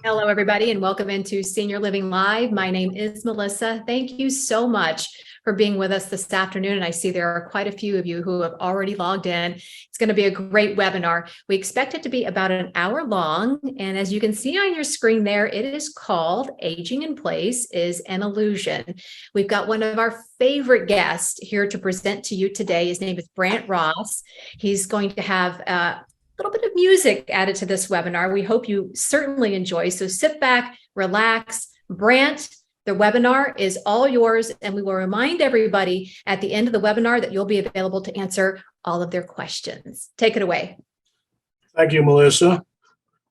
Hello, everybody, and welcome into Senior Living Live. My name is Melissa. Thank you so much for being with us this afternoon. And I see there are quite a few of you who have already logged in. It's going to be a great webinar. We expect it to be about an hour long. And as you can see on your screen there, it is called Aging in Place is an Illusion. We've got one of our favorite guests here to present to you today. His name is Brandt Ross. He's going to have little bit of music added to this webinar. We hope you certainly enjoy. So sit back, relax. Brandt, the webinar is all yours, and we will remind everybody at the end of the webinar that you'll be available to answer all of their questions. Take it away. Thank you, Melissa.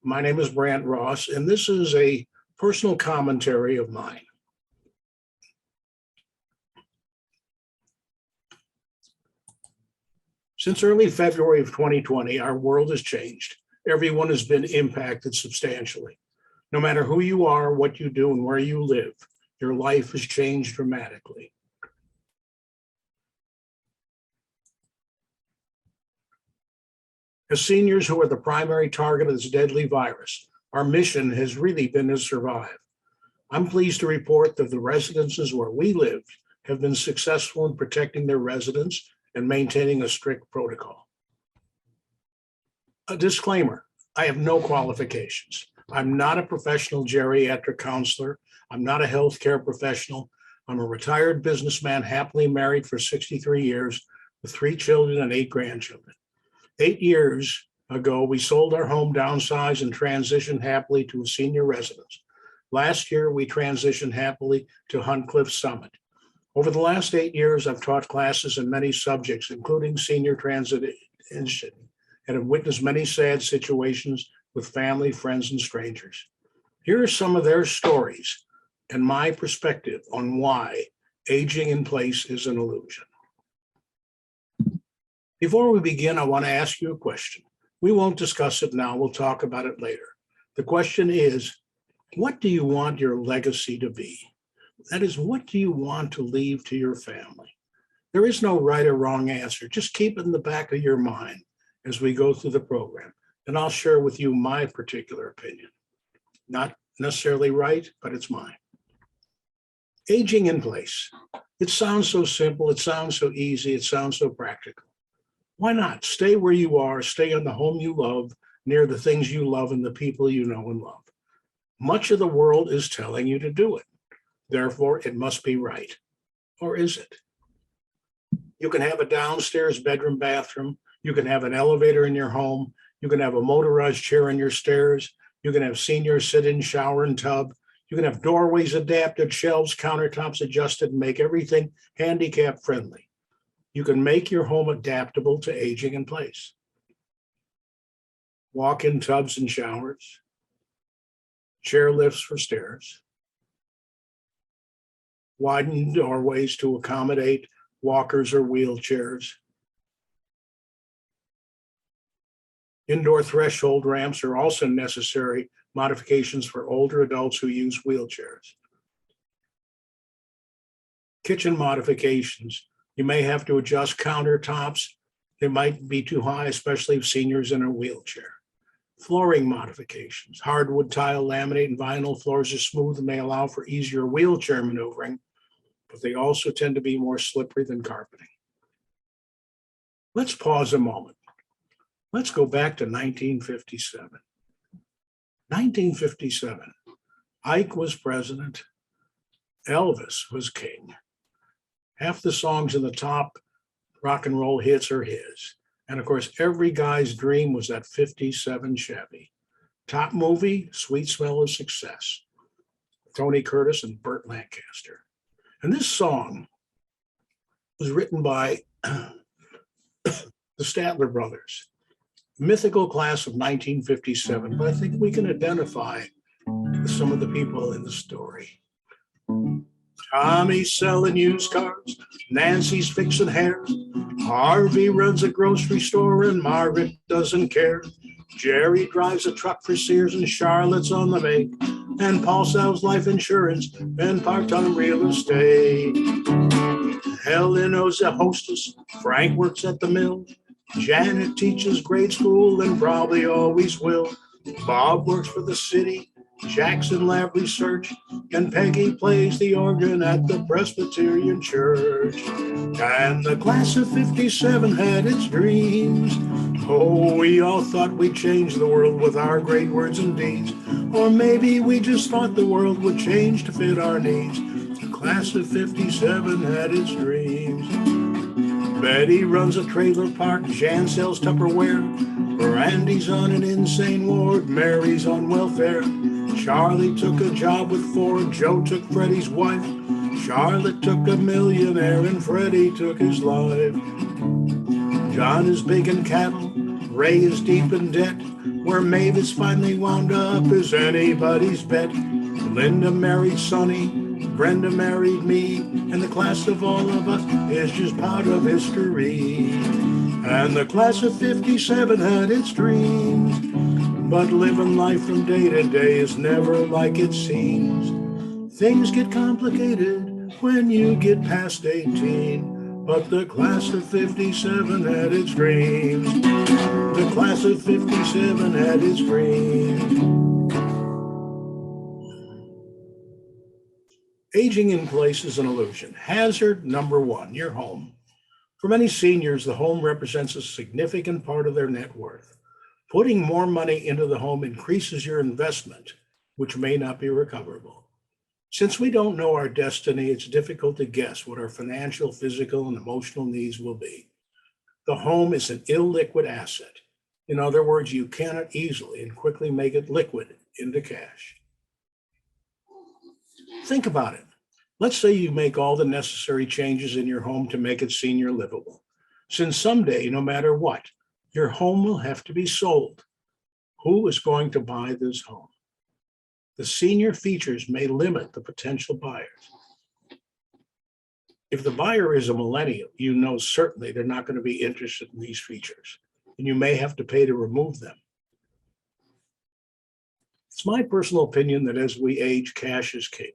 My name is Brandt Ross, and this is a personal commentary of mine. Since early February of 2020, our world has changed. Everyone has been impacted substantially. No matter who you are, what you do, and where you live, your life has changed dramatically. As seniors who are the primary target of this deadly virus, our mission has really been to survive. I'm pleased to report that the residences where we live have been successful in protecting their residents and maintaining a strict protocol. A disclaimer, I have no qualifications. I'm not a professional geriatric counselor. I'm not a healthcare professional. I'm a retired businessman, happily married for 63 years with 3 children and 8 grandchildren. 8 years ago, we sold our home, downsized, and transitioned happily to a senior residence. Last year, we transitioned happily to Huntcliffe Summit. Over the last 8 years, I've taught classes in many subjects, including senior transition, and have witnessed many sad situations with family, friends, and strangers. Here are some of their stories and my perspective on why aging in place is an illusion. Before we begin, I want to ask you a question. We won't discuss it now. We'll talk about it later. The question is, what do you want your legacy to be? That is, what do you want to leave to your family? There is no right or wrong answer. Just keep it in the back of your mind as we go through the program, and I'll share with you my particular opinion. Not necessarily right, but it's mine. Aging in place. It sounds so simple. It sounds so easy. It sounds so practical. Why not? Stay where you are. Stay in the home you love, near the things you love and the people you know and love. Much of the world is telling you to do it. Therefore, it must be right. Or is it? You can have a downstairs bedroom, bathroom. You can have an elevator in your home. You can have a motorized chair in your stairs. You can have seniors sit-in shower and tub. You can have doorways adapted, shelves, countertops adjusted, and make everything handicap friendly. You can make your home adaptable to aging in place. Walk-in tubs and showers. Chair lifts for stairs. Widened doorways to accommodate walkers or wheelchairs. Indoor threshold ramps are also necessary modifications for older adults who use wheelchairs. Kitchen modifications. You may have to adjust countertops. They might be too high, especially if seniors in a wheelchair. Flooring modifications. Hardwood, tile, laminate, and vinyl floors are smooth and may allow for easier wheelchair maneuvering, but they also tend to be more slippery than carpeting. Let's pause a moment. Let's go back to 1957. 1957. Ike was president. Elvis was king. Half the songs in the top rock and roll hits are his. And of course, every guy's dream was that 57 Chevy. Top movie, Sweet Smell of Success. Tony Curtis and Burt Lancaster. And this song was written by the Statler brothers, mythical class of 1957, but I think we can identify with some of the people in the story. Tommy's selling used cars, Nancy's fixing hair, Harvey runs a grocery store and Margaret doesn't care. Jerry drives a truck for Sears and Charlotte's on the make, and Paul sells life insurance and part-time real estate. Helen owns a hostess, Frank works at the mill, Janet teaches grade school and probably always will. Bob works for the city, Jackson Lab Research, and Peggy plays the organ at the Presbyterian Church. And the class of 57 had its dreams. Oh, we all thought we'd change the world with our great words and deeds. Or maybe we just thought the world would change to fit our needs. The class of 57 had its dreams. Betty runs a trailer park, Jan sells Tupperware. Randy's on an insane ward, Mary's on welfare. Charlie took a job with Ford, Joe took Freddie's wife. Charlotte took a millionaire and Freddie took his life. John is big in cattle, Ray is deep in debt. Where Mavis finally wound up is anybody's bet. Linda married Sonny, Brenda married me, and the class of all of us is just part of history. And the class of 57 had its dreams, but living life from day to day is never like it seems. Things get complicated when you get past 18, but the class of 57 had its dreams. The class of 57 had its dreams. Aging in place is an illusion. Hazard number one, your home. For many seniors, the home represents a significant part of their net worth. Putting more money into the home increases your investment, which may not be recoverable. Since we don't know our destiny, it's difficult to guess what our financial, physical, and emotional needs will be. The home is an illiquid asset. In other words, you cannot easily and quickly make it liquid into cash. Think about it. Let's say you make all the necessary changes in your home to make it senior livable. Since someday, no matter what, your home will have to be sold. Who is going to buy this home? The senior features may limit the potential buyers. If the buyer is a millennial, you know certainly they're not going to be interested in these features, and you may have to pay to remove them. It's my personal opinion that as we age, cash is king,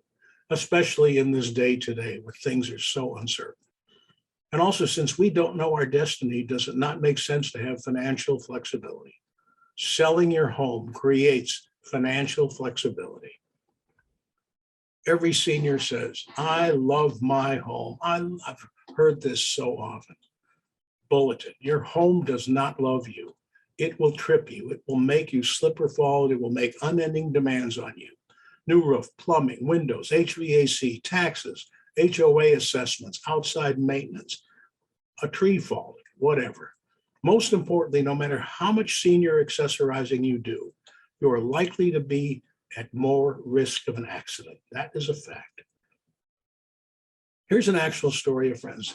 especially in this day today where things are so uncertain. And also, since we don't know our destiny, does it not make sense to have financial flexibility? Selling your home creates financial flexibility. Every senior says, I love my home. I've heard this so often. Bulletin, your home does not love you. It will trip you. It will make you slip or fall. It will make unending demands on you. New roof, plumbing, windows, HVAC, taxes, HOA assessments, outside maintenance, a tree falling, whatever. Most importantly, no matter how much senior accessorizing you do, you are likely to be at more risk of an accident. That is a fact. Here's an actual story of friends.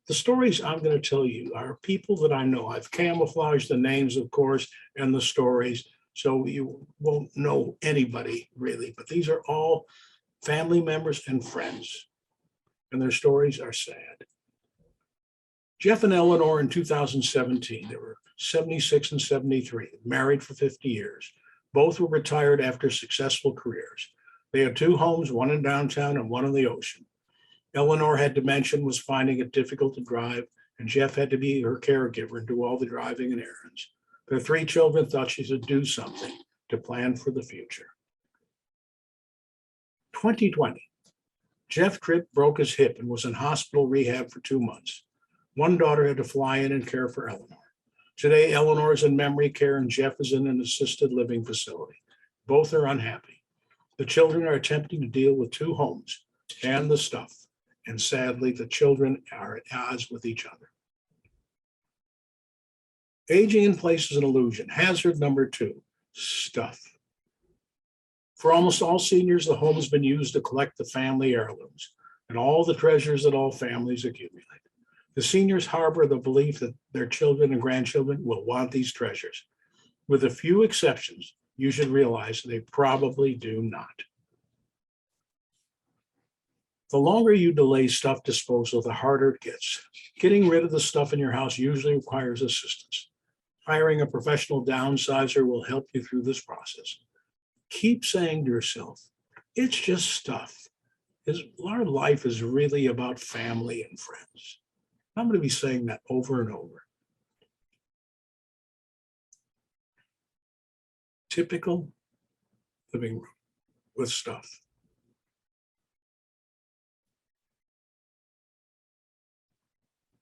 The stories I'm going to tell you are people that I know. I've camouflaged the names, of course, and the stories, so you won't know anybody really, but these are all family members and friends, and their stories are sad. Jeff and Eleanor in 2017, they were 76 and 73, married for 50 years. Both were retired after successful careers. They had two homes, one in downtown and one on the ocean. Eleanor had dementia and was finding it difficult to drive, and Jeff had to be her caregiver and do all the driving and errands. Their three children thought she should do something to plan for the future. 2020, Jeff Tripp broke his hip and was in hospital rehab for 2 months. One daughter had to fly in and care for Eleanor. Today, Eleanor is in memory care and Jeff is in an assisted living facility. Both are unhappy. The children are attempting to deal with two homes and the stuff. And sadly, the children are at odds with each other. Aging in place is an illusion. Hazard number two, stuff. For almost all seniors, the home has been used to collect the family heirlooms and all the treasures that all families accumulate. The seniors harbor the belief that their children and grandchildren will want these treasures. With a few exceptions, you should realize they probably do not. The longer you delay stuff disposal, the harder it gets. Getting rid of the stuff in your house usually requires assistance. Hiring a professional downsizer will help you through this process. Keep saying to yourself, it's just stuff. Our life is really about family and friends. I'm going to be saying that over and over. Typical living room. with stuff.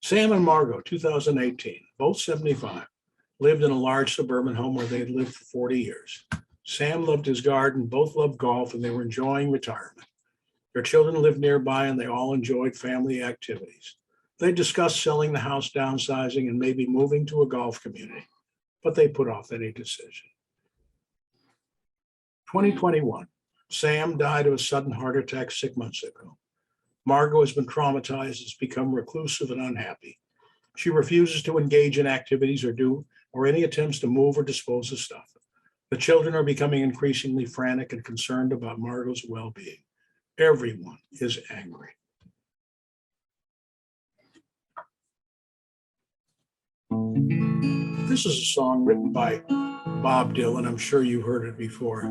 Sam and Margot, 2018, both 75, lived in a large suburban home where they had lived for 40 years. Sam loved his garden, both loved golf, and they were enjoying retirement. Their children lived nearby and they all enjoyed family activities. They discussed selling the house, downsizing, and maybe moving to a golf community, but they put off any decision. 2021, Sam died of a sudden heart attack 6 months ago. Margot has been traumatized, has become reclusive and unhappy. She refuses to engage in activities or any attempts to move or dispose of stuff. The children are becoming increasingly frantic and concerned about Margot's well-being. Everyone is angry. This is a song written by Bob Dylan. I'm sure you've heard it before.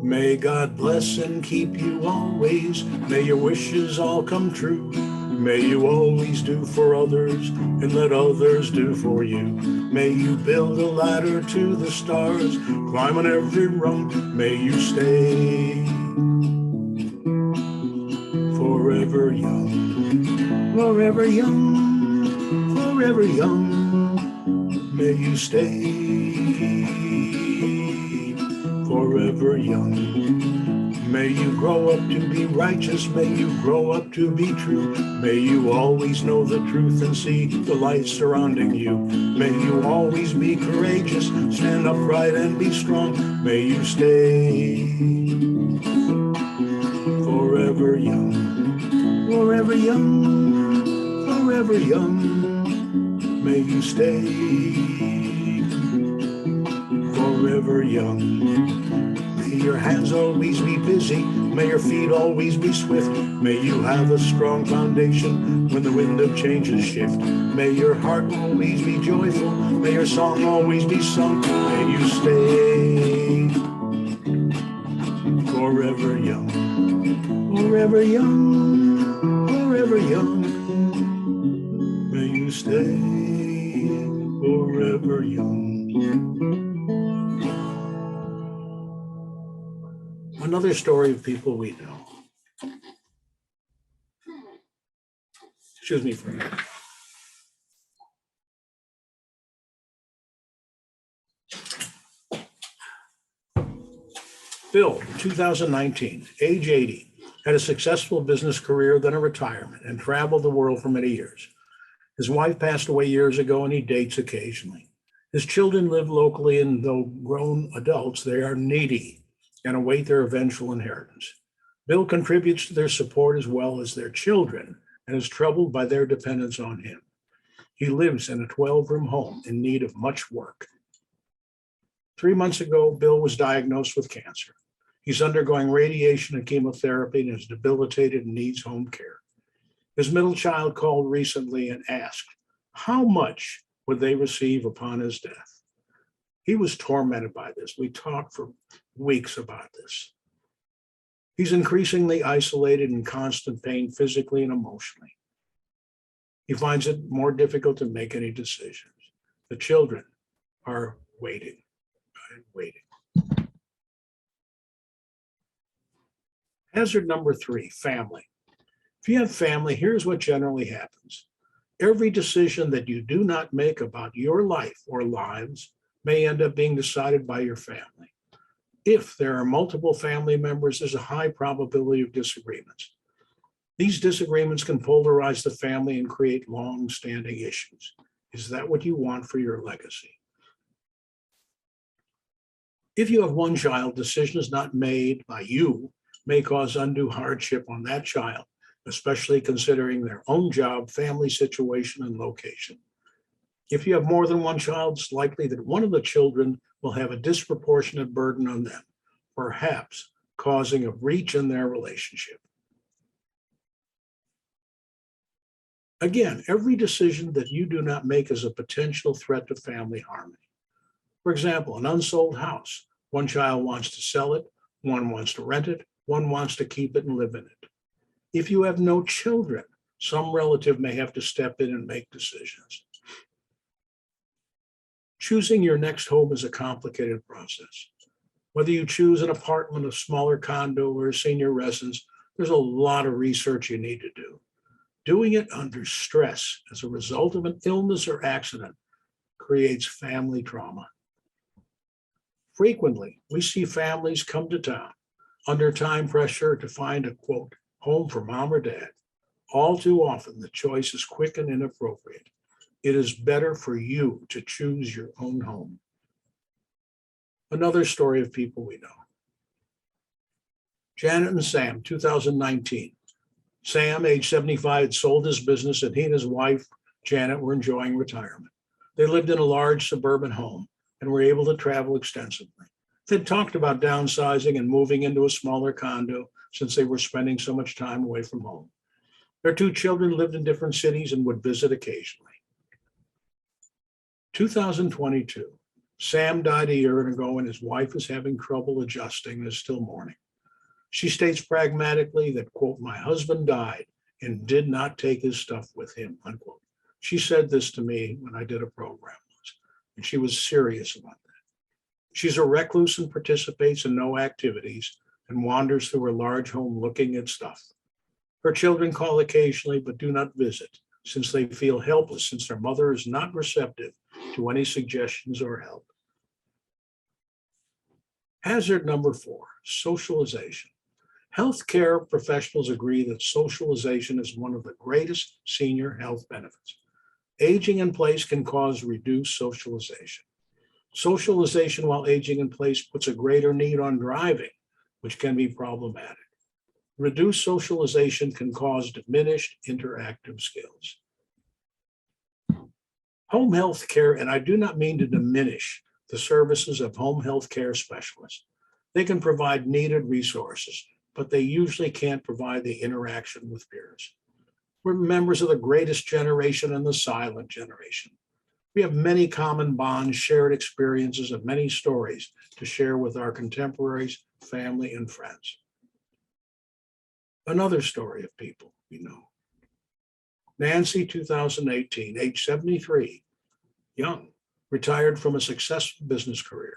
May God bless and keep you always. May your wishes all come true. May you always do for others and let others do for you. May you build a ladder to the stars, climb on every rung. May you stay forever young, forever young, forever young. May you stay forever young. May you grow up to be righteous. May you grow up to be true. May you always know the truth and see the light surrounding you. May you always be courageous, stand upright and be strong. May you stay forever young, forever young, forever young. May you stay forever young. May your hands always be busy. May your feet always be swift. May you have a strong foundation when the wind of change is shift. May your heart always be joyful. May your song always be sung. May you stay forever young, forever young, forever young. May you stay forever young. Another story of people we know. Excuse me for a minute. Bill, 2019, age 80, had a successful business career, then a retirement, and traveled the world for many years. His wife passed away years ago, and he dates occasionally. His children live locally, and though grown adults, they are needy and await their eventual inheritance. Bill contributes to their support as well as their children and is troubled by their dependence on him. He lives in a 12-room home in need of much work. 3 months ago, Bill was diagnosed with cancer. He's undergoing radiation and chemotherapy and is debilitated and needs home care. His middle child called recently and asked, how much would they receive upon his death? He was tormented by this. We talked for weeks about this. He's increasingly isolated and in constant pain physically and emotionally. He finds it more difficult to make any decisions. The children are waiting and waiting. Hazard number 3, family. If you have family, here's what generally happens. Every decision that you do not make about your life or lives may end up being decided by your family. If there are multiple family members, there's a high probability of disagreements. These disagreements can polarize the family and create long-standing issues. Is that what you want for your legacy? If you have one child, decisions not made by you may cause undue hardship on that child, especially considering their own job, family situation, and location. If you have more than one child, it's likely that one of the children will have a disproportionate burden on them, perhaps causing a breach in their relationship. Again, every decision that you do not make is a potential threat to family harmony. For example, an unsold house. One child wants to sell it, one wants to rent it, one wants to keep it and live in it. If you have no children, some relative may have to step in and make decisions. Choosing your next home is a complicated process. Whether you choose an apartment, a smaller condo, or a senior residence, there's a lot of research you need to do. Doing it under stress as a result of an illness or accident creates family trauma. Frequently, we see families come to town under time pressure to find a quote, home for mom or dad. All too often, the choice is quick and inappropriate. It is better for you to choose your own home. Another story of people we know. Janet and Sam, 2019. Sam, age 75, had sold his business, and he and his wife, Janet, were enjoying retirement. They lived in a large suburban home and were able to travel extensively. They'd talked about downsizing and moving into a smaller condo since they were spending so much time away from home. Their two children lived in different cities and would visit occasionally. 2022, Sam died a year ago, and his wife is having trouble adjusting and is still mourning. She states pragmatically that, quote, my husband died and did not take his stuff with him, unquote. She said this to me when I did a program once, and she was serious about that. She's a recluse and participates in no activities and wanders through her large home looking at stuff. Her children call occasionally but do not visit, since they feel helpless since their mother is not receptive to any suggestions or help. Hazard number 4, socialization. Healthcare professionals agree that socialization is one of the greatest senior health benefits. Aging in place can cause reduced socialization. Socialization while aging in place puts a greater need on driving, which can be problematic. Reduced socialization can cause diminished interactive skills. Home health care, and I do not mean to diminish the services of home health care specialists. They can provide needed resources, but they usually can't provide the interaction with peers. We're members of the greatest generation and the silent generation. We have many common bonds, shared experiences, and many stories to share with our contemporaries, family, and friends. Another story of people we know. Nancy, 2018, age 73, young, retired from a successful business career.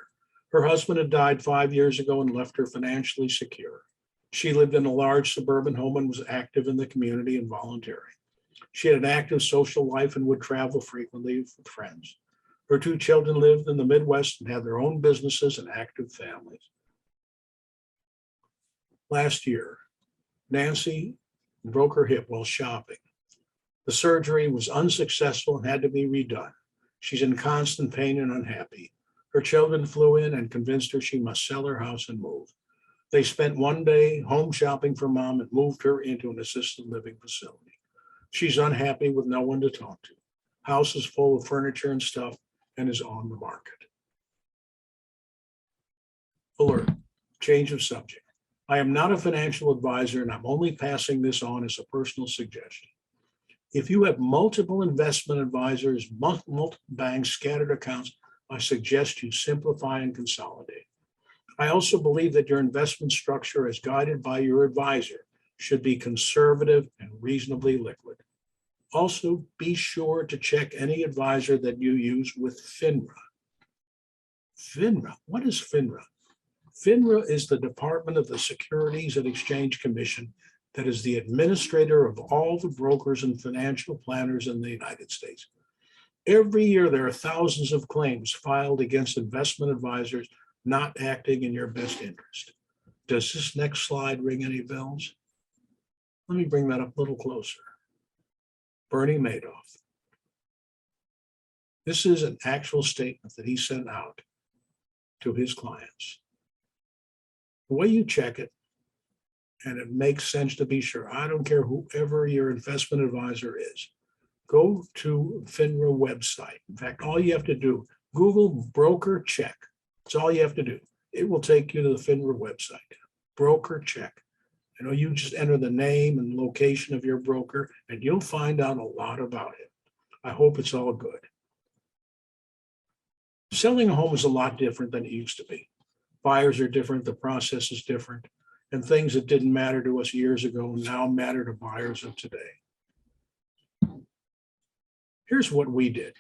Her husband had died 5 years ago and left her financially secure. She lived in a large suburban home and was active in the community and volunteering. She had an active social life and would travel frequently with friends. Her two children lived in the Midwest and had their own businesses and active families. Last year, Nancy broke her hip while shopping. The surgery was unsuccessful and had to be redone. She's in constant pain and unhappy. Her children flew in and convinced her she must sell her house and move. They spent one day home shopping for mom and moved her into an assisted living facility. She's unhappy with no one to talk to. House is full of furniture and stuff and is on the market. Alert, change of subject. I am not a financial advisor, and I'm only passing this on as a personal suggestion. If you have multiple investment advisors, multiple banks, scattered accounts, I suggest you simplify and consolidate. I also believe that your investment structure, as guided by your advisor, should be conservative and reasonably liquid. Also, be sure to check any advisor that you use with FINRA. FINRA, what is FINRA? FINRA is the Department of the Securities and Exchange Commission that is the administrator of all the brokers and financial planners in the United States. Every year, there are thousands of claims filed against investment advisors not acting in your best interest. Does this next slide ring any bells? Let me bring that up a little closer. Bernie Madoff. This is an actual statement that he sent out to his clients. The way you check it, and it makes sense to be sure, I don't care whoever your investment advisor is, go to FINRA website. In fact, all you have to do, Google broker check. That's all you have to do. It will take you to the FINRA website. Broker check. You know, you just enter the name and location of your broker, and you'll find out a lot about it. I hope it's all good. Selling a home is a lot different than it used to be. Buyers are different, the process is different, and things that didn't matter to us years ago now matter to buyers of today. Here's what we did.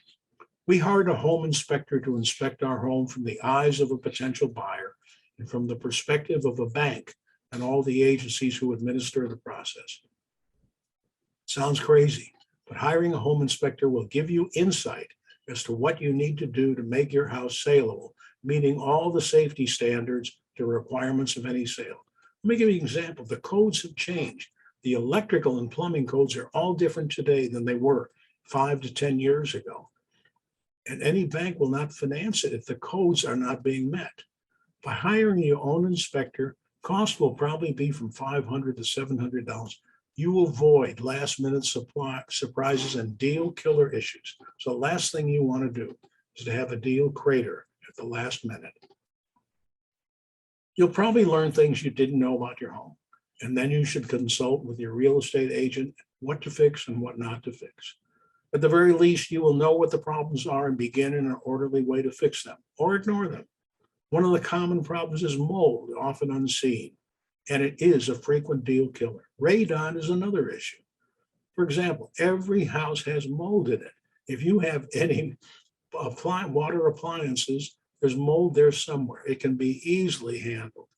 We hired a home inspector to inspect our home from the eyes of a potential buyer and from the perspective of a bank and all the agencies who administer the process. Sounds crazy, but hiring a home inspector will give you insight as to what you need to do to make your house saleable, meeting all the safety standards, the requirements of any sale. Let me give you an example. The codes have changed. The electrical and plumbing codes are all different today than they were 5 to 10 years ago. And any bank will not finance it if the codes are not being met. By hiring your own inspector, cost will probably be from $500 to $700. You will avoid last-minute surprises and deal killer issues. So the last thing you want to do is to have a deal crater at the last minute. You'll probably learn things you didn't know about your home, and then you should consult with your real estate agent what to fix and what not to fix. At the very least, you will know what the problems are and begin in an orderly way to fix them or ignore them. One of the common problems is mold, often unseen, and it is a frequent deal killer. Radon is another issue. For example, every house has mold in it. If you have any water appliances, there's mold there somewhere. It can be easily handled.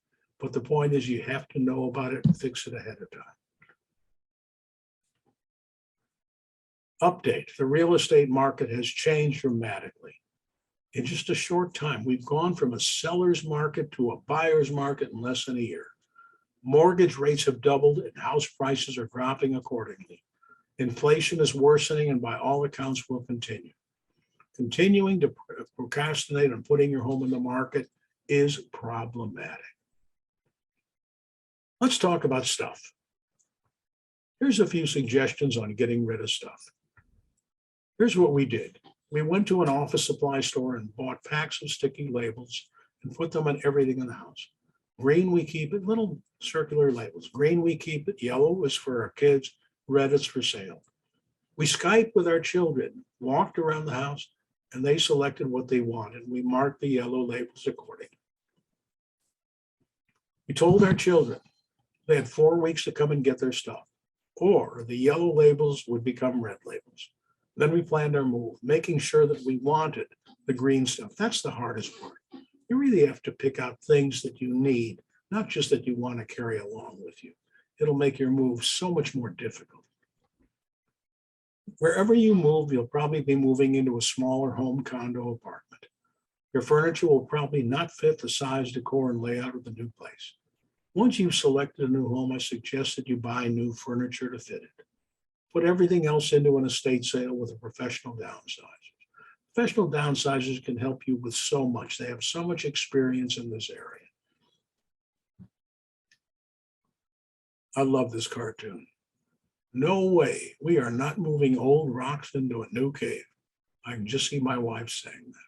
But the point is you have to know about it and fix it ahead of time. Update. The real estate market has changed dramatically. In just a short time, we've gone from a seller's market to a buyer's market in less than a year. Mortgage rates have doubled and house prices are dropping accordingly. Inflation is worsening and by all accounts will continue. Continuing to procrastinate on putting your home in the market is problematic. Let's talk about stuff. Here's a few suggestions on getting rid of stuff. Here's what we did. We went to an office supply store and bought packs of sticky labels and put them on everything in the house. Green, we keep it, little circular labels. Green, we keep it. Yellow is for our kids. Red, it's for sale. We Skyped with our children, walked around the house, and they selected what they wanted. We marked the yellow labels accordingly. We told our children they had 4 weeks to come and get their stuff, or the yellow labels would become red labels. Then we planned our move, making sure that we wanted the green stuff. That's the hardest part. You really have to pick out things that you need, not just that you want to carry along with you. It'll make your move so much more difficult. Wherever you move, you'll probably be moving into a smaller home, condo, apartment. Your furniture will probably not fit the size, decor, and layout of the new place. Once you've selected a new home, I suggest that you buy new furniture to fit it. Put everything else into an estate sale with a professional downsizer. Professional downsizers can help you with so much. They have so much experience in this area. I love this cartoon. No way, we are not moving old rocks into a new cave. I can just see my wife saying that.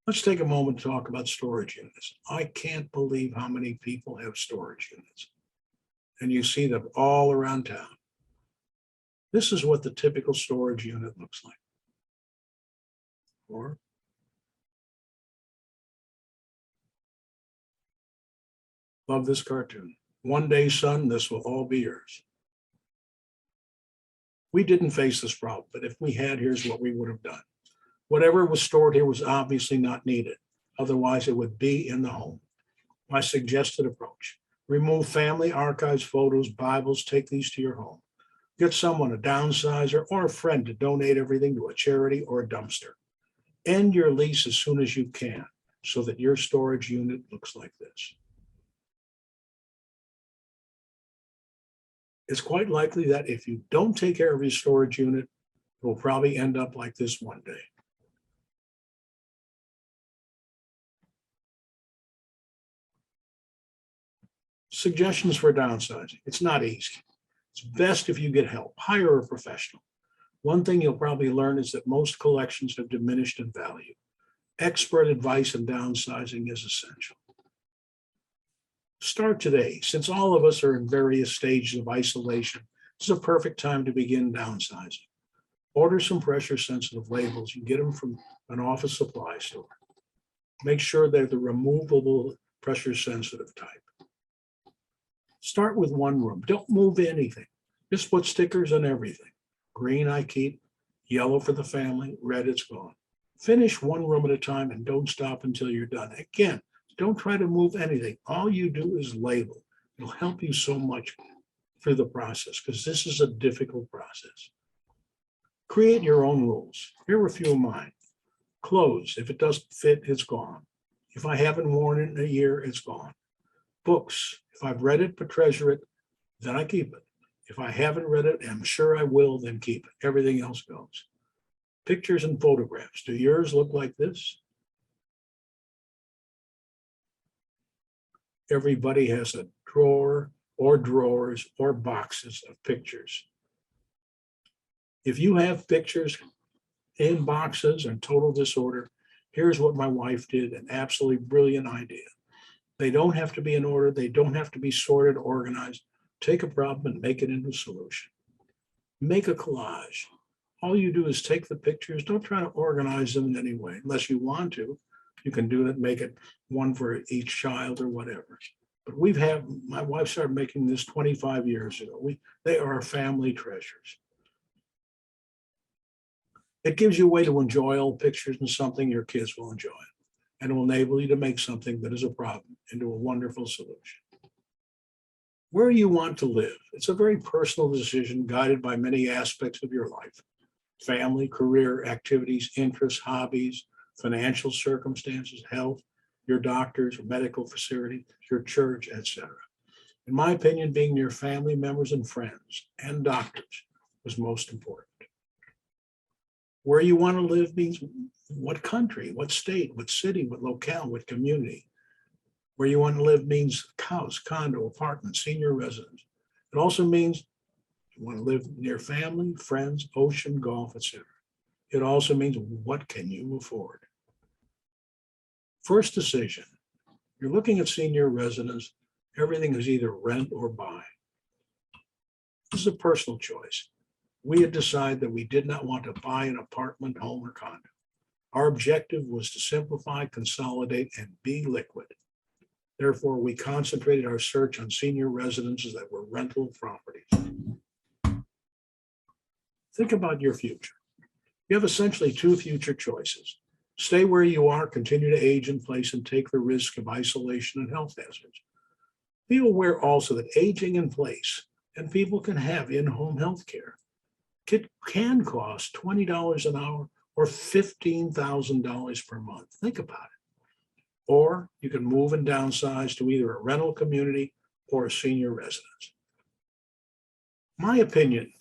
Let's take a moment to talk about storage units. I can't believe how many people have storage units. And you see them all around town. This is what the typical storage unit looks like. Or love this cartoon. One day, son, this will all be yours. We didn't face this problem, but if we had, here's what we would have done. Whatever was stored here was obviously not needed. Otherwise, it would be in the home. My suggested approach: remove family archives, photos, Bibles, take these to your home. Get someone, a downsizer, or a friend to donate everything to a charity or a dumpster. End your lease as soon as you can so that your storage unit looks like this. It's quite likely that if you don't take care of your storage unit, it will probably end up like this one day. Suggestions for downsizing. It's not easy. It's best if you get help. Hire a professional. One thing you'll probably learn is that most collections have diminished in value. Expert advice in downsizing is essential. Start today. Since all of us are in various stages of isolation, this is a perfect time to begin downsizing. Order some pressure-sensitive labels. You get them from an office supply store. Make sure they're the removable pressure-sensitive type. Start with one room. Don't move anything. Just put stickers on everything. Green, I keep. Yellow for the family. Red, it's gone. Finish one room at a time and don't stop until you're done. Again, don't try to move anything. All you do is label. It'll help you so much through the process because this is a difficult process. Create your own rules. Here are a few of mine. Clothes, if it doesn't fit, it's gone. If I haven't worn it in a year, it's gone. Books, if I've read it but treasure it, then I keep it. If I haven't read it, and I'm sure I will, then keep it. Everything else goes. Pictures and photographs. Do yours look like this? Everybody has a drawer or drawers or boxes of pictures. If you have pictures in boxes and total disorder, here's what my wife did, an absolutely brilliant idea. They don't have to be in order. They don't have to be sorted, organized. Take a problem and make it into a solution. Make a collage. All you do is take the pictures. Don't try to organize them in any way, unless you want to. You can do that, make it one for each child or whatever. But my wife started making this 25 years ago. They are family treasures. It gives you a way to enjoy old pictures and something your kids will enjoy. And it will enable you to make something that is a problem into a wonderful solution. Where you want to live, it's a very personal decision guided by many aspects of your life. Family, career, activities, interests, hobbies, financial circumstances, health, your doctors, medical facility, your church, etc. In my opinion, being near family members and friends and doctors was most important. Where you want to live means what country, what state, what city, what locale, what community. Where you want to live means house, condo, apartment, senior residence. It also means you want to live near family, friends, ocean, golf, etc. It also means what can you afford? First decision, you're looking at senior residence, everything is either rent or buy. This is a personal choice. We had decided that we did not want to buy an apartment, home, or condo. Our objective was to simplify, consolidate, and be liquid. Therefore, we concentrated our search on senior residences that were rental properties. Think about your future. You have essentially two future choices. Stay where you are, continue to age in place, and take the risk of isolation and health hazards. Be aware also that aging in place and people can have in-home health care. It can cost $20 an hour or $15,000 per month. Think about it. Or you can move and downsize to either a rental community or a senior residence. My opinion,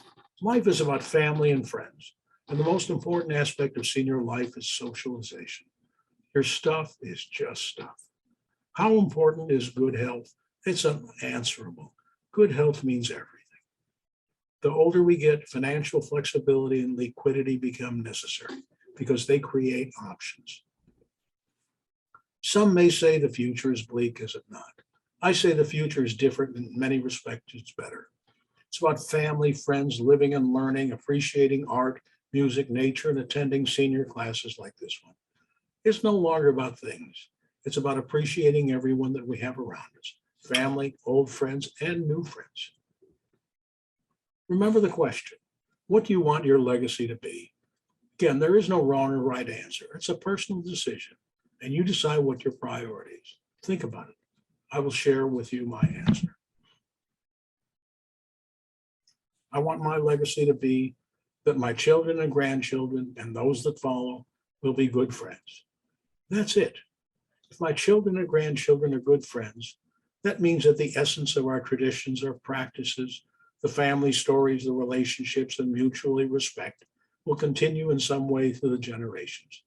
life is about family and friends. And the most important aspect of senior life is socialization. Your stuff is just stuff. How important is good health? It's unanswerable. Good health means everything. The older we get, financial flexibility and liquidity become necessary because they create options. Some may say the future is bleak, is it not? I say the future is different. In many respects, it's better. It's about family, friends, living and learning, appreciating art, music, nature, and attending senior classes like this one. It's no longer about things. It's about appreciating everyone that we have around us, family, old friends, and new friends. Remember the question, what do you want your legacy to be? Again, there is no wrong or right answer. It's a personal decision, and you decide what your priority is. Think about it. I will share with you my answer. I want my legacy to be that my children and grandchildren and those that follow will be good friends. That's it. If my children and grandchildren are good friends, that means that the essence of our traditions, our practices, the family stories, the relationships, and mutually respect will continue in some way through the generations.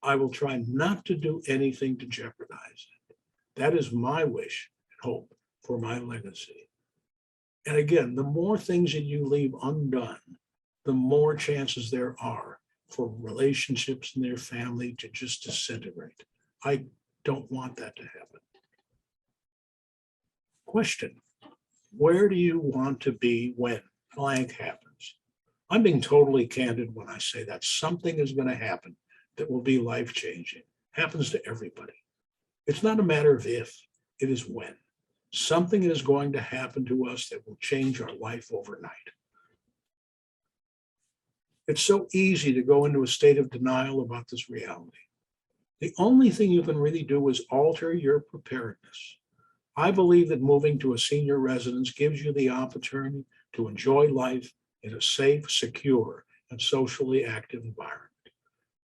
I will try not to do anything to jeopardize it. That is my wish and hope for my legacy. And again, the more things that you leave undone, the more chances there are for relationships in their family to just disintegrate. I don't want that to happen. Question, where do you want to be when blank happens? I'm being totally candid when I say that something is going to happen that will be life-changing. Happens to everybody. It's not a matter of if, it is when. Something is going to happen to us that will change our life overnight. It's so easy to go into a state of denial about this reality. The only thing you can really do is alter your preparedness. I believe that moving to a senior residence gives you the opportunity to enjoy life in a safe, secure, and socially active environment.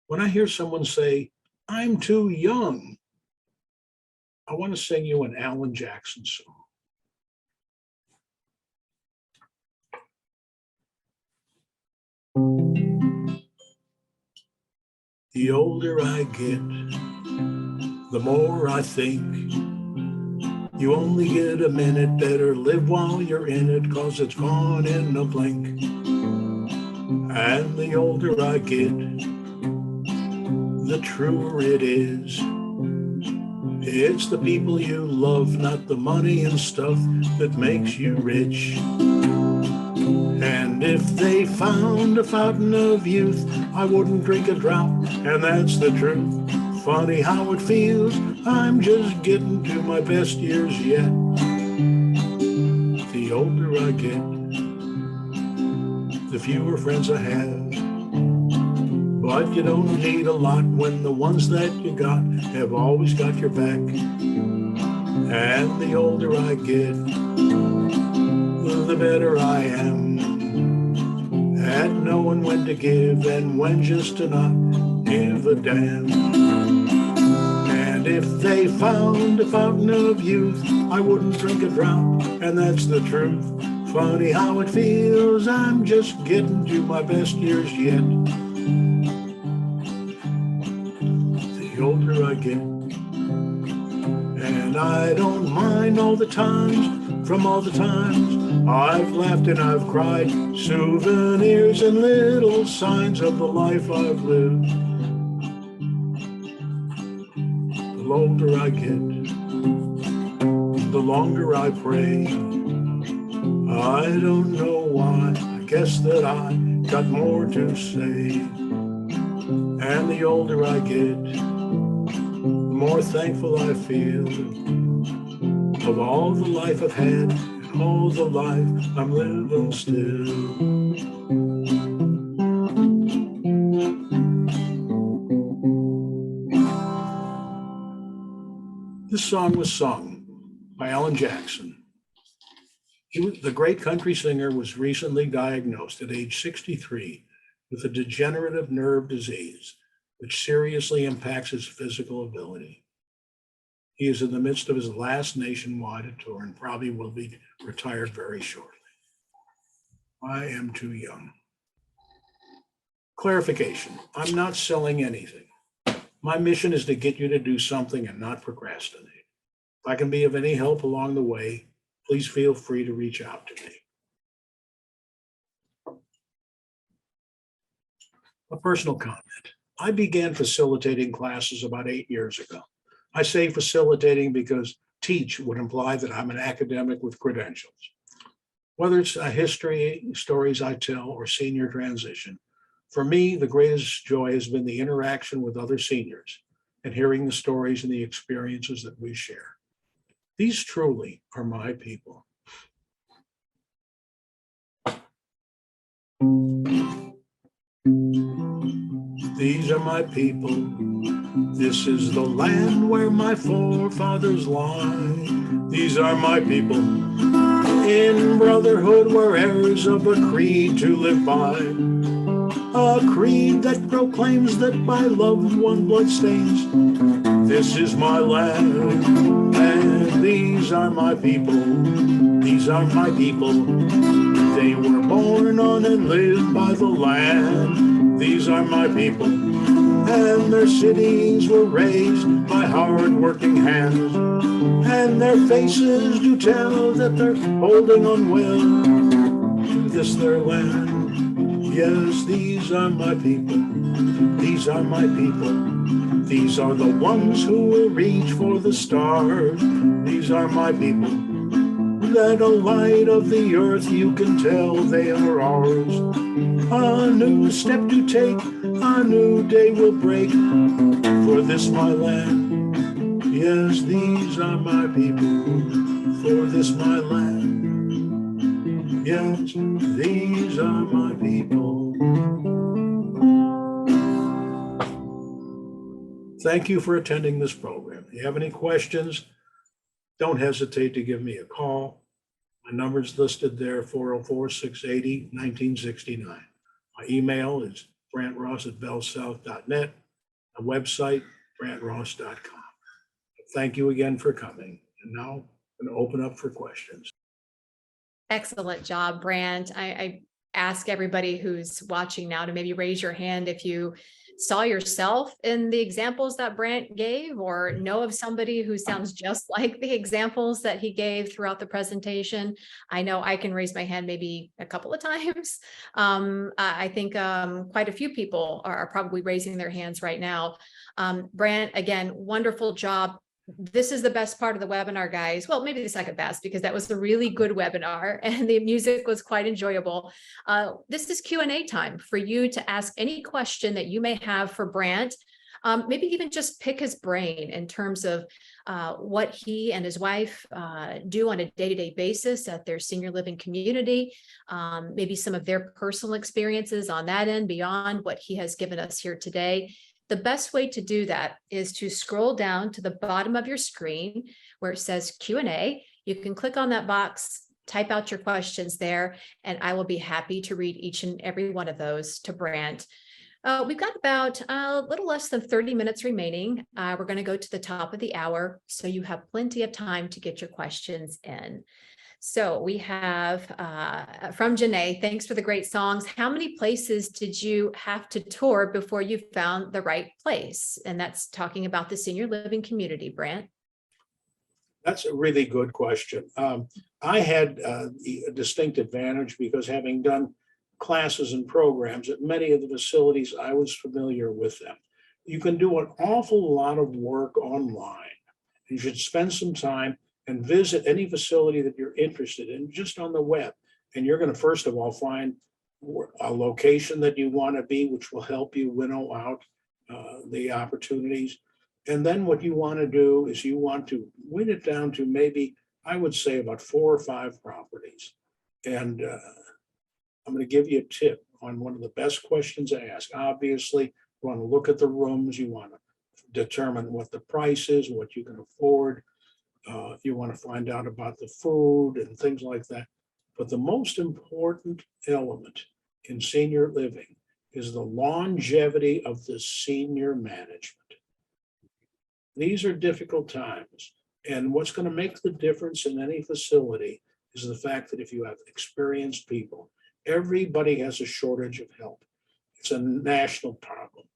When I hear someone say, "I'm too young," I want to sing you an Alan Jackson song. The older I get, the more I think you only get a minute, better live while you're in it, 'cause it's gone in a blink. And the older I get, the truer it is. It's the people you love, not the money and stuff, that makes you rich. And if they found a fountain of youth, I wouldn't drink a drop, and that's the truth. Funny how it feels, I'm just getting to my best years yet. The older I get, the fewer friends I have. But you don't need a lot when the ones that you got have always got your back. And the older I get, the better I am at knowing when to give and when just to not give a damn. And if they found a fountain of youth, I wouldn't drink a drop, and that's the truth. Funny how it feels, I'm just getting to my best years yet. The older I get, and I don't mind all the times, from all the times I've laughed and I've cried, souvenirs and little signs of the life I've lived. The older I get, the longer I pray. I don't know why, I guess that I got more to say. And the older I get, the more thankful I feel of all the life I've had and all the life I'm living still. This song was sung by Alan Jackson. The great country singer was recently diagnosed at age 63 with a degenerative nerve disease, which seriously impacts his physical ability. He is in the midst of his last nationwide tour and probably will be retired very shortly. I am too young. Clarification, I'm not selling anything. My mission is to get you to do something and not procrastinate. If I can be of any help along the way, please feel free to reach out to me. A personal comment. I began facilitating classes about 8 years ago. I say facilitating because teach would imply that I'm an academic with credentials. Whether it's a history, stories I tell, or senior transition, for me, the greatest joy has been the interaction with other seniors and hearing the stories and the experiences that we share. These truly are my people. These are my people. This is the land where my forefathers lie. These are my people. In brotherhood, we're heirs of a creed to live by. A creed that proclaims that by love one blood stains. This is my land, and these are my people. These are my people. They were born on and live by the land. These are my people, and their cities were raised by hard-working hands. And their faces do tell that they're holding on well to this their land. Yes, these are my people. These are my people. These are the ones who will reach for the stars. These are my people. That a light of the earth, you can tell they are ours. A new step to take, a new day will break for this my land. Yes, these are my people, for this my land. Yes, these are my people. Thank you for attending this program. If you have any questions, don't hesitate to give me a call. My number's listed there, 404-680-1969. My email is brandtross@bellsouth.net. My website, brandtross.com. Thank you again for coming. And now I'm going to open up for questions. Excellent job, Brandt. I ask everybody who's watching now to maybe raise your hand if you saw yourself in the examples that Brandt gave, or know of somebody who sounds just like the examples that he gave throughout the presentation. I know I can raise my hand maybe a couple of times. I think quite a few people are probably raising their hands right now. Brandt, again, wonderful job. This is the best part of the webinar, guys. Well, maybe the second best, because that was a really good webinar and the music was quite enjoyable. This is Q&A time for you to ask any question that you may have for Brandt. Maybe even just pick his brain in terms of what he and his wife do on a day-to-day basis at their senior living community. Maybe some of their personal experiences on that end beyond what he has given us here today. The best way to do that is to scroll down to the bottom of your screen where it says Q&A. You can click on that box, type out your questions there, and I will be happy to read each and every one of those to Brandt. We've got about a little less than 30 minutes remaining. We're going to go to the top of the hour, so you have plenty of time to get your questions in. So we have from Janae, thanks for the great songs. How many places did you have to tour before you found the right place? And that's talking about the senior living community, Brandt. That's a really good question. I had a distinct advantage because having done classes and programs at many of the facilities, I was familiar with them. You can do an awful lot of work online. You should spend some time and visit any facility that you're interested in just on the web. And you're going to, first of all, find a location that you want to be, which will help you winnow out the opportunities. And then what you want to do is you want to win it down to maybe, I would say, about 4 or 5 properties. And I'm going to give you a tip on one of the best questions to ask. Obviously, you want to look at the rooms. You want to determine what the price is, what you can afford. You want to find out about the food and things like that. But the most important element in senior living is the longevity of the senior management. These are difficult times. And what's going to make the difference in any facility is the fact that if you have experienced people, everybody has a shortage of help. It's a national problem.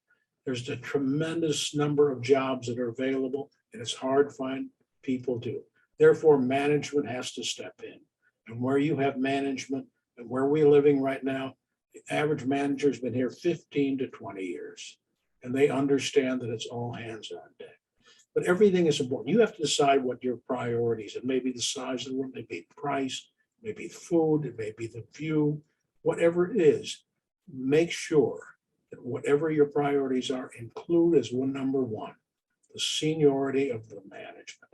There's a tremendous number of jobs that are available, and it's hard to find people do. Therefore, management has to step in. And where you have management and where we're living right now, the average manager's been here 15 to 20 years, and they understand that it's all hands on deck. But everything is important. You have to decide what your priorities, and maybe the size of the room, maybe price, maybe food, it may be the view, whatever it is. Make sure that whatever your priorities are, include as number one, the seniority of the management.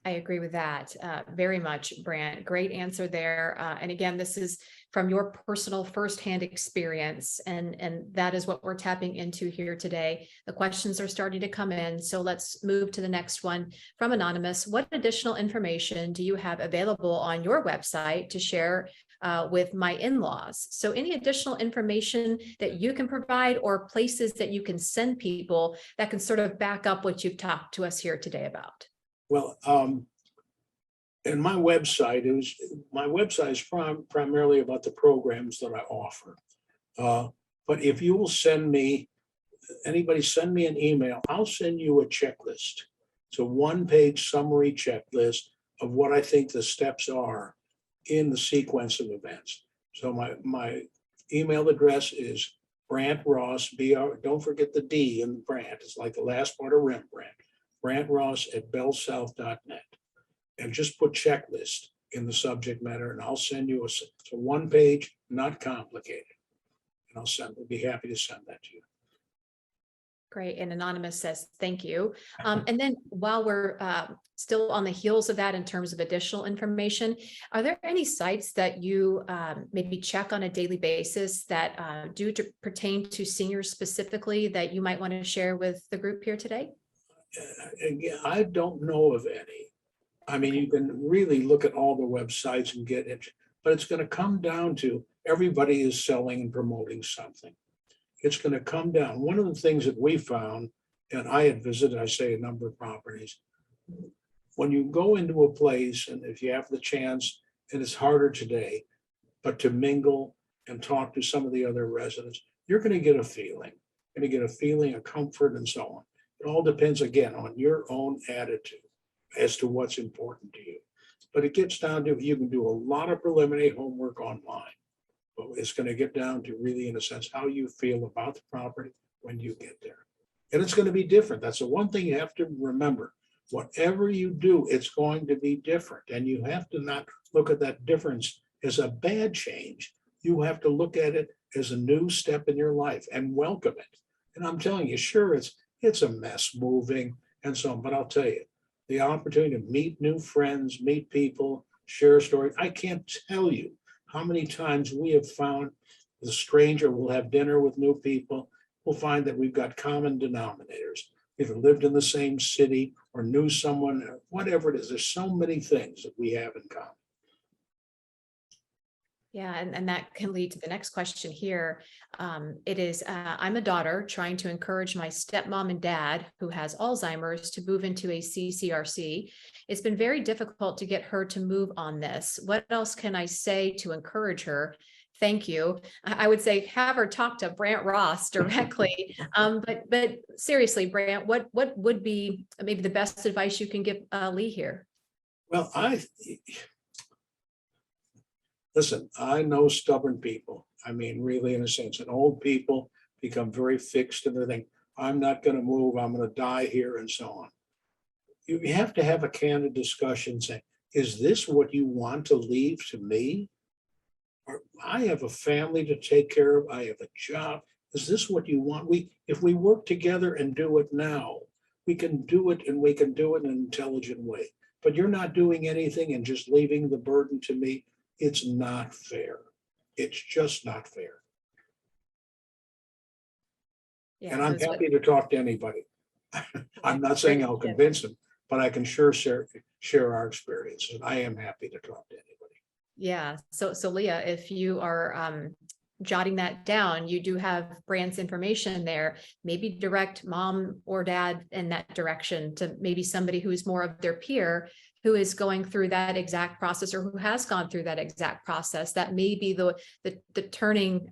I agree with that very much, Brandt. Great answer there. And again, this is from your personal firsthand experience, and that is what we're tapping into here today. The questions are starting to come in, so let's move to the next one from Anonymous. What additional information do you have available on your website to share with my in-laws? So any additional information that you can provide, or places that you can send people that can sort of back up what you've talked to us here today about? Well, and my website is primarily about the programs that I offer. But if you will send me an email, I'll send you a checklist. It's a 1-page summary checklist of what I think the steps are in the sequence of events. So my email address is Brandt Ross, don't forget the D in Brandt. It's like the last part of Rembrandt. Brandt Ross @bellsouth.net, and just put checklist in the subject matter, and I'll send you it's a 1-page, not complicated, and I'll be happy to send that to you. Great. And Anonymous says, thank you. And then while we're still on the heels of that in terms of additional information, are there any sites that you maybe check on a daily basis that do to pertain to seniors specifically that you might want to share with the group here today? Again, I don't know of any. I mean, you can really look at all the websites and get it, but it's going to come down to everybody is selling and promoting something. It's going to come down. One of the things that we found, and I had visited, I say, a number of properties. When you go into a place, and if you have the chance, and it's harder today, but to mingle and talk to some of the other residents, you're going to get a feeling, of comfort and so on. It all depends, again, on your own attitude as to what's important to you. But it gets down to, you can do a lot of preliminary homework online. But it's going to get down to really, in a sense, how you feel about the property when you get there. And it's going to be different. That's the one thing you have to remember. Whatever you do, it's going to be different. And you have to not look at that difference as a bad change. You have to look at it as a new step in your life and welcome it. And I'm telling you, sure, it's a mess moving and so on, but I'll tell you, the opportunity to meet new friends, meet people, share stories. I can't tell you how many times we have found the stranger will have dinner with new people. We'll find that we've got common denominators, either lived in the same city or knew someone, or whatever it is. There's so many things that we have in common. Yeah, and that can lead to the next question here. It is, I'm a daughter trying to encourage my stepmom and dad, who has Alzheimer's, to move into a CCRC. It's been very difficult to get her to move on this. What else can I say to encourage her? Thank you. I would say have her talk to Brandt Ross directly. But seriously, Brandt, what would be maybe the best advice you can give Lee here? Well, listen, I know stubborn people. I mean, really, in a sense, and old people become very fixed in their thing. I'm not going to move. I'm going to die here and so on. You have to have a candid discussion saying, is this what you want to leave to me? Or I have a family to take care of. I have a job. Is this what you want? If we work together and do it now, we can do it, and we can do it in an intelligent way. But you're not doing anything and just leaving the burden to me. It's not fair. It's just not fair. Yeah, and I'm happy to talk to anybody. I'm not saying I'll convince them, but I can sure share our experience, and I am happy to talk to anybody. Yeah. So Leah, if you are jotting that down, you do have Brandt's information there. Maybe direct mom or dad in that direction to maybe somebody who's more of their peer, who is going through that exact process or who has gone through that exact process. That may be the turning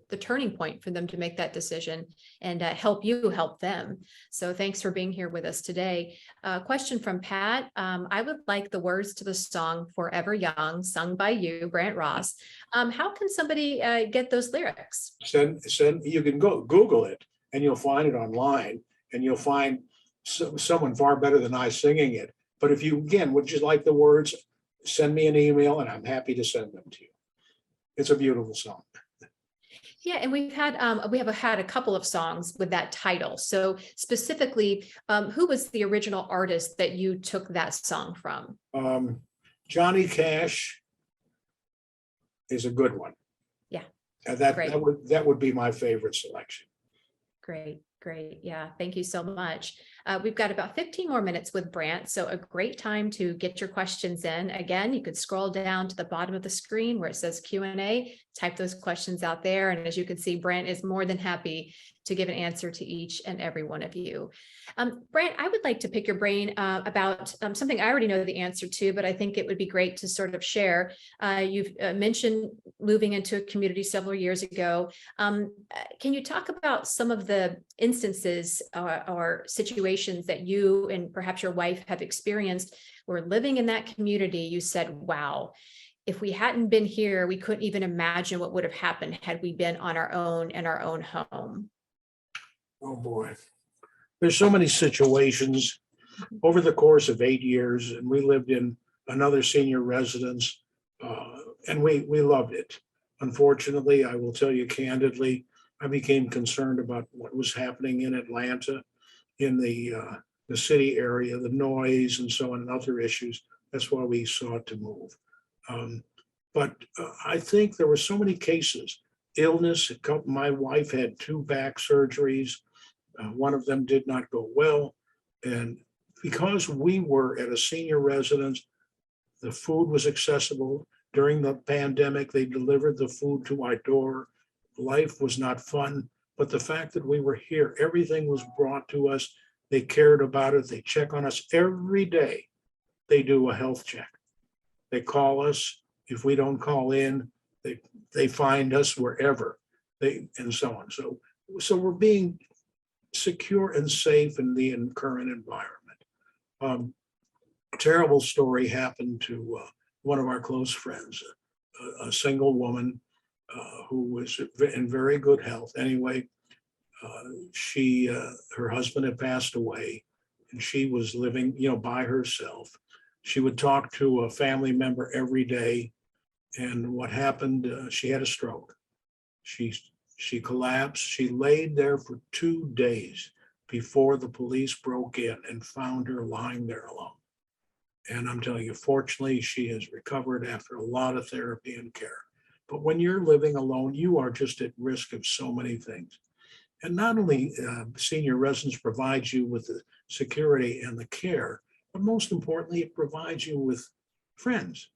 the turning point for them to make that decision and help you help them. So thanks for being here with us today. Question from Pat. I would like the words to the song Forever Young, sung by you, Brandt Ross. How can somebody get those lyrics? You can go Google it and you'll find it online, and you'll find someone far better than I singing it. But if you, again, would just like the words, send me an email and I'm happy to send them to you. It's a beautiful song. Yeah, and we have had a couple of songs with that title. So specifically, who was the original artist that you took that song from? Johnny Cash is a good one. Yeah, that would be my favorite selection. Great. Yeah, thank you so much. We've got about 15 more minutes with Brandt, so a great time to get your questions in. Again, you could scroll down to the bottom of the screen where it says Q&A, type those questions out there. And as you can see, Brandt is more than happy to give an answer to each and every one of you. Brandt, I would like to pick your brain about something I already know the answer to, but I think it would be great to sort of share. You've mentioned moving into a community several years ago. Can you talk about some of the instances or situations that you and perhaps your wife have experienced where living in that community, you said, wow, if we hadn't been here, we couldn't even imagine what would have happened had we been on our own in our own home? Oh boy, there's so many situations over the course of 8 years, and we lived in another senior residence, and we loved it. Unfortunately, I will tell you candidly, I became concerned about what was happening in Atlanta, in the city area, the noise and so on, and other issues. That's why we sought to move. Um, but I think there were so many cases, illness. My wife had 2 back surgeries. One of them did not go well. And because we were at a senior residence, the food was accessible. During the pandemic, they delivered the food to our door. Life was not fun, but the fact that we were here, everything was brought to us. They cared about it. They check on us every day. They do a health check. They call us. If we don't call in, they find us wherever and so on. So we're being secure and safe in the current environment. A terrible story happened to one of our close friends, a single woman who was in very good health. Anyway, her husband had passed away, and she was living, by herself. She would talk to a family member every day, and what happened? She had a stroke. She collapsed. She laid there for 2 days before the police broke in and found her lying there alone. And I'm telling you, fortunately, she has recovered after a lot of therapy and care. But when you're living alone, you are just at risk of so many things. And not only senior residence provides you with the security and the care, but most importantly, it provides you with friends,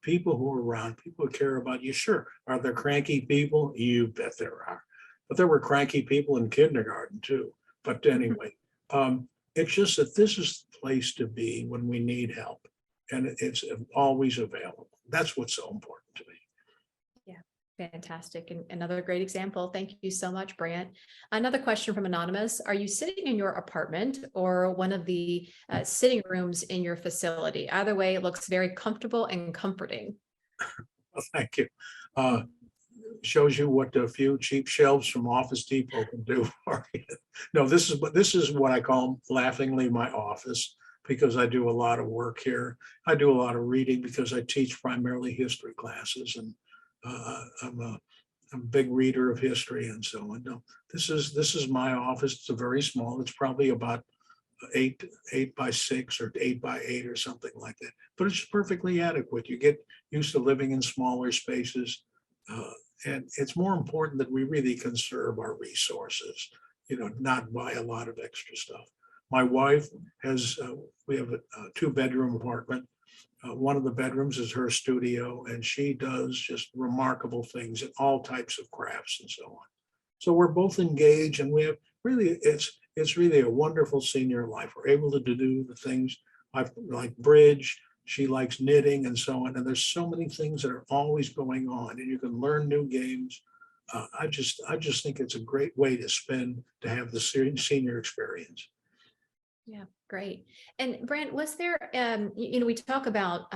people who are around, people who care about you. Sure, are there cranky people? You bet there are. But there were cranky people in kindergarten too. But anyway, it's just that this is the place to be when we need help, and it's always available. That's what's so important to me. Yeah, fantastic. And another great example. Thank you so much, Brandt. Another question from Anonymous. Are you sitting in your apartment or one of the sitting rooms in your facility? Either way, it looks very comfortable and comforting. Well, thank you. Shows you what a few cheap shelves from Office Depot can do for you. No, this is what I call laughingly my office, because I do a lot of work here. I do a lot of reading because I teach primarily history classes, and I'm a big reader of history and so on. No, this is my office. It's a very small. It's probably about 8 by 6 or 8 by 8 or something like that. But it's perfectly adequate. You get used to living in smaller spaces. And it's more important that we really conserve our resources, not buy a lot of extra stuff. My wife we have a 2-bedroom apartment. One of the bedrooms is her studio, and she does just remarkable things in all types of crafts and so on. So we're both engaged, and we have really, it's really a wonderful senior life. We're able to do the things like bridge. She likes knitting and so on. And there's so many things that are always going on, and you can learn new games. I just think it's a great way to have the senior experience. Yeah, great. And Brandt, was there, we talk about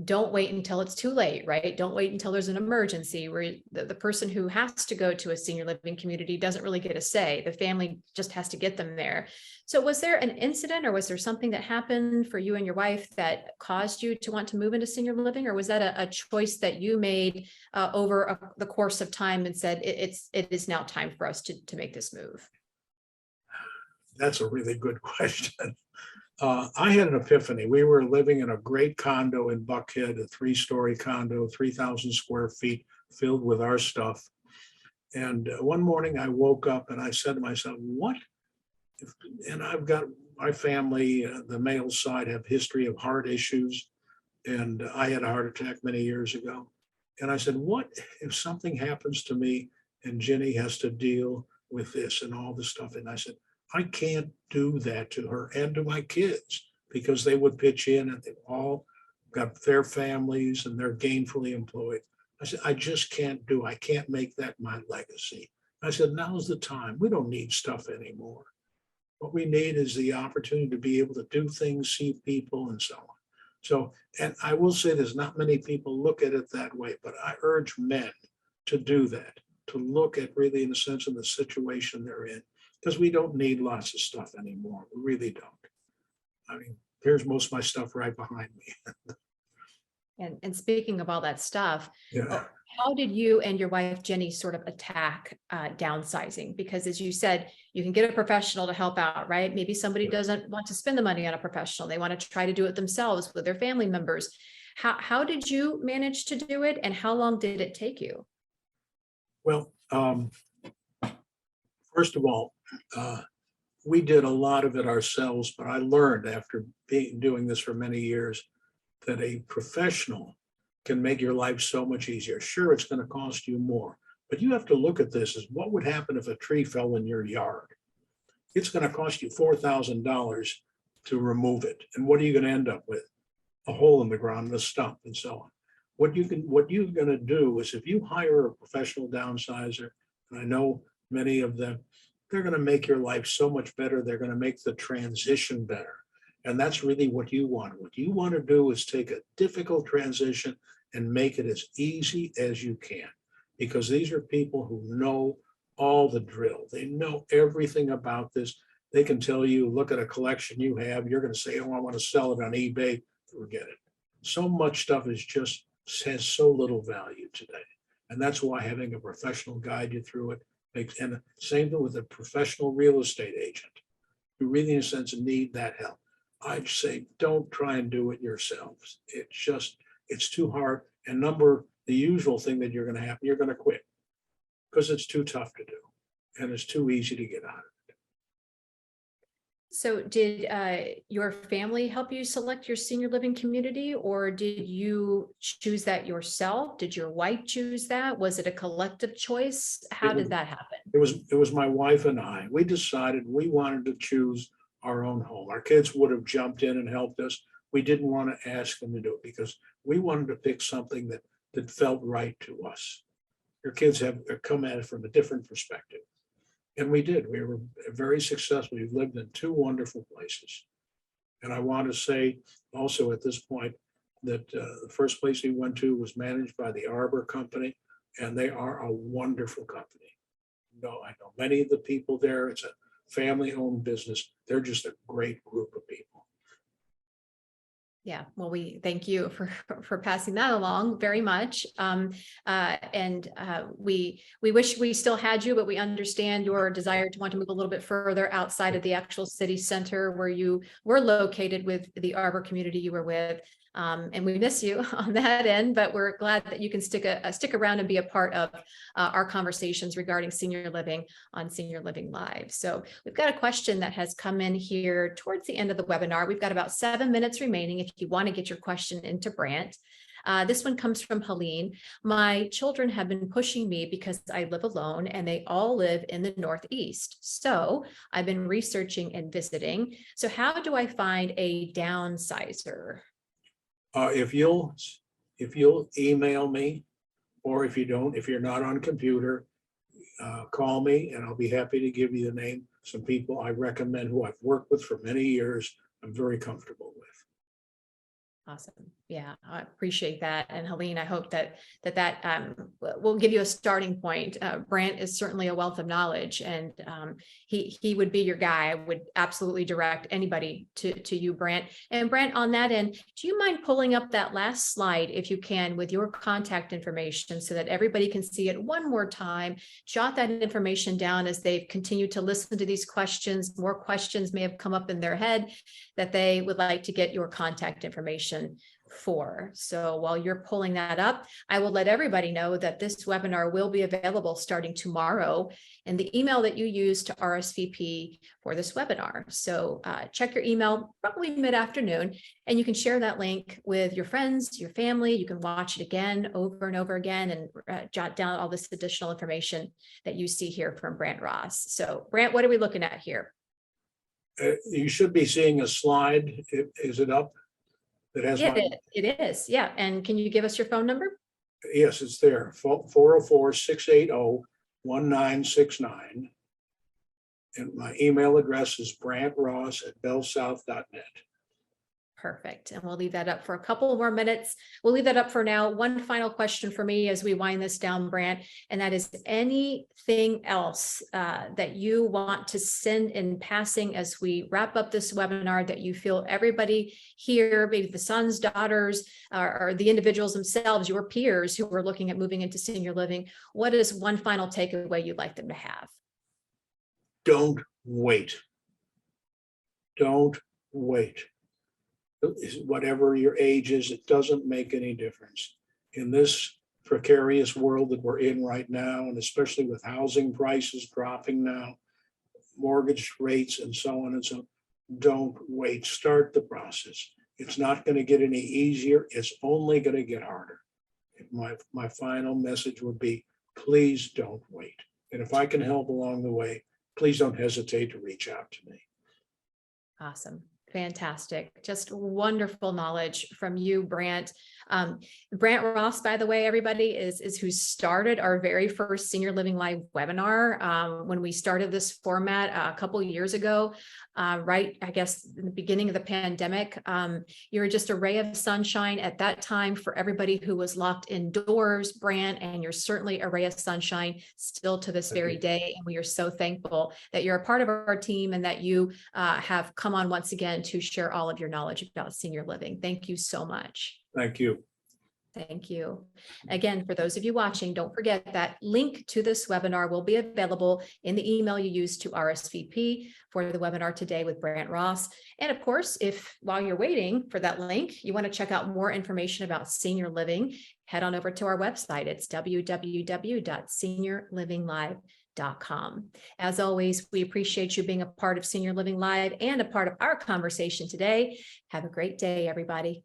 don't wait until it's too late, right? Don't wait until there's an emergency where the person who has to go to a senior living community doesn't really get a say. The family just has to get them there. So was there an incident, or was there something that happened for you and your wife that caused you to want to move into senior living? Or was that a choice that you made over the course of time and said, it is now time for us to make this move? That's a really good question. I had an epiphany. We were living in a great condo in Buckhead, a 3-story condo, 3,000 square feet, filled with our stuff. And one morning I woke up and I said to myself, what? And I've got my family, the male side, have history of heart issues. And I had a heart attack many years ago. And I said, what if something happens to me and Ginny has to deal with this and all this stuff? And I said, I can't do that to her and to my kids, because they would pitch in, and they've all got their families and they're gainfully employed. I said, I just can't I can't make that my legacy. I said, now's the time. We don't need stuff anymore. What we need is the opportunity to be able to do things, see people, and so on. So, and I will say there's not many people look at it that way, but I urge men to do that, to look at really in the sense of the situation they're in, because we don't need lots of stuff anymore. We really don't. I mean, here's most of my stuff right behind me. And speaking of all that stuff, Yeah. how did you and your wife Jenny sort of attack downsizing? Because as you said, you can get a professional to help out, right? Maybe somebody doesn't want to spend the money on a professional. They want to try to do it themselves with their family members. How did you manage to do it, and how long did it take you? Well, first of all, we did a lot of it ourselves, but I learned after doing this for many years that a professional can make your life so much easier. Sure, it's going to cost you more, but you have to look at this as what would happen if a tree fell in your yard. It's going to cost you $4,000 to remove it. And what are you going to end up with? A hole in the ground, and a stump, and so on. What you're going to do is, if you hire a professional downsizer, and I know many of them, they're going to make your life so much better. They're going to make the transition better. And that's really what you want. What you want to do is take a difficult transition and make it as easy as you can, because these are people who know all the drill. They know everything about this. They can tell you, look at a collection you have. You're going to say, oh, I want to sell it on eBay. Forget it. So much stuff is just has so little value today. And that's why having a professional guide you through it makes, and same thing with a professional real estate agent. You really, in a sense, need that help. I'd say don't try and do it yourselves. It's too hard. And the usual thing that you're going to happen, you're going to quit because it's too tough to do and it's too easy to get out of. So did your family help you select your senior living community, or did you choose that yourself? Did your wife choose that? Was it a collective choice? How did that happen? It was my wife and I. We decided we wanted to choose our own home. Our kids would have jumped in and helped us. We didn't want to ask them to do it because we wanted to pick something that felt right to us. Your kids have come at it from a different perspective. And we did. We were very successful. We've lived in two wonderful places. And I want to say also at this point that the first place we went to was managed by the Arbor Company, and they are a wonderful company. No, I know many of the people there. It's a family-owned business. They're just a great group of people. Yeah, well, we thank you for passing that along very much. We wish we still had you, but we understand your desire to want to move a little bit further outside of the actual city center where you were located with the Arbor community you were with. And we miss you on that end, but we're glad that you can stick around and be a part of our conversations regarding senior living on Senior Living Live. So we've got a question that has come in here towards the end of the webinar. We've got about 7 minutes remaining if you want to get your question into Brandt. This one comes from Helene. My children have been pushing me because I live alone and they all live in the Northeast. So I've been researching and visiting. So how do I find a downsizer? If you'll email me, or if you're not on computer, call me and I'll be happy to give you the name. Some people I recommend who I've worked with for many years, I'm very comfortable with. Awesome. Yeah, I appreciate that. And Helene, I hope that will give you a starting point. Brandt is certainly a wealth of knowledge, and he would be your guy. I would absolutely direct anybody to you, Brandt. And Brandt, on that end, do you mind pulling up that last slide if you can with your contact information so that everybody can see it one more time? Jot that information down as they've continued to listen to these questions. More questions may have come up in their head that they would like to get your contact information for. So while you're pulling that up, I will let everybody know that this webinar will be available starting tomorrow in the email that you use to RSVP for this webinar. So check your email probably mid-afternoon, and you can share that link with your friends, your family. You can watch it again over and over again and jot down all this additional information that you see here from Brandt Ross. So Brandt, what are we looking at here? You should be seeing a slide. Is it up? That has it is. Yeah. And can you give us your phone number? Yes, it's there. 404-680-1969. And my email address is brandtross@bellsouth.net. Perfect. And we'll leave that up for a couple more minutes. We'll leave that up for now. One final question for me as we wind this down, Brandt, and that is anything else that you want to send in passing as we wrap up this webinar that you feel everybody here, maybe the sons, daughters, or the individuals themselves, your peers who are looking at moving into senior living, what is one final takeaway you'd like them to have? Don't wait. Don't wait. Whatever your age is, it doesn't make any difference. In this precarious world that we're in right now, and especially with housing prices dropping now, mortgage rates and so on and so on, don't wait. Start the process. It's not going to get any easier. It's only going to get harder. My final message would be, please don't wait. And if I can help along the way, please don't hesitate to reach out to me. Awesome. Fantastic. Just wonderful knowledge from you, Brandt. Brandt Ross, by the way, everybody, is who started our very first Senior Living Live webinar when we started this format a couple of years ago, right, I guess, in the beginning of the pandemic. You were just a ray of sunshine at that time for everybody who was locked indoors, Brandt, and you're certainly a ray of sunshine still to this very day. And we are so thankful that you're a part of our team and that you have come on once again to share all of your knowledge about senior living. Thank you so much. Thank you. Thank you. Again, for those of you watching, don't forget that link to this webinar will be available in the email you used to RSVP for the webinar today with Brandt Ross. And of course, if while you're waiting for that link, you want to check out more information about senior living, head on over to our website. It's www.seniorlivinglive.com. As always, we appreciate you being a part of Senior Living Live and a part of our conversation today. Have a great day, everybody.